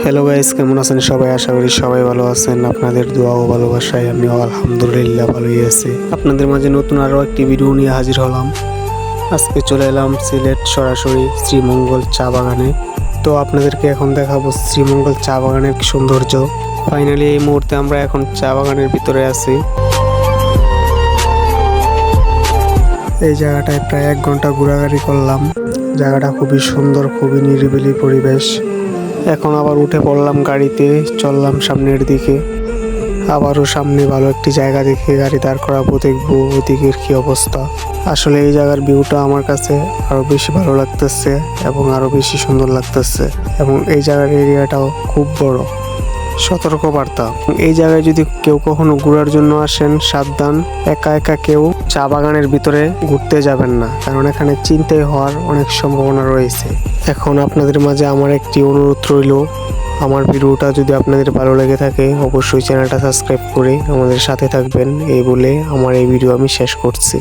Hello guys, কেমন আছেন সবাই? আশা করি সবাই ভালো আছেন। আপনাদের দোয়া ও ভালোবাসায় আমিও আলহামদুলিল্লাহ ভালোই আছি। আপনাদের মাঝে নতুন আরও একটি ভিডিও নিয়ে হাজির হলাম। আজকে চলে এলাম সিলেট সরাসরি শ্রীমঙ্গল চা বাগানে। তো আপনাদেরকে এখন দেখাবো শ্রীমঙ্গল চা বাগানের সৌন্দর্য। ফাইনালি এই মুহূর্তে আমরা এখন চা বাগানের ভিতরে আছি। এই জায়গাটায় প্রায় 1 ঘন্টা ঘোরাঘুরি করলাম। জায়গাটা খুবই সুন্দর, খুবই নিরিবিলি পরিবেশ। এখন আবার উঠে পড়লাম গাড়িতে, চললাম সামনের দিকে। আবারও সামনে ভালো একটি জায়গা দেখে গাড়ি দাঁড় করাবো, দেখবো ওদিকের কি অবস্থা। আসলে এই জায়গার ভিউটা আমার কাছে আরো বেশি ভালো লাগতেছে এবং আরো বেশি সুন্দর লাগতেছে, এবং এই জায়গার এরিয়াটাও খুব বড়। সতর্কবার্তা, এই জায়গায় যদি কেউ কখনো ঘোরার জন্য আসেন, সাবধান, একা একা কেউ চা বাগানের ভিতরে ঘুরতে যাবেন না, কারণ এখানে ছিনতাই হওয়ার অনেক সম্ভাবনা রয়েছে। এখন আপনাদের মাঝে আমার একটি অনুরোধ রইল, আমার ভিডিওটা যদি আপনাদের ভালো লেগে থাকে অবশ্যই চ্যানেলটা সাবস্ক্রাইব করে আমাদের সাথে থাকবেন। এই বলে আমার এই ভিডিও আমি শেষ করছি।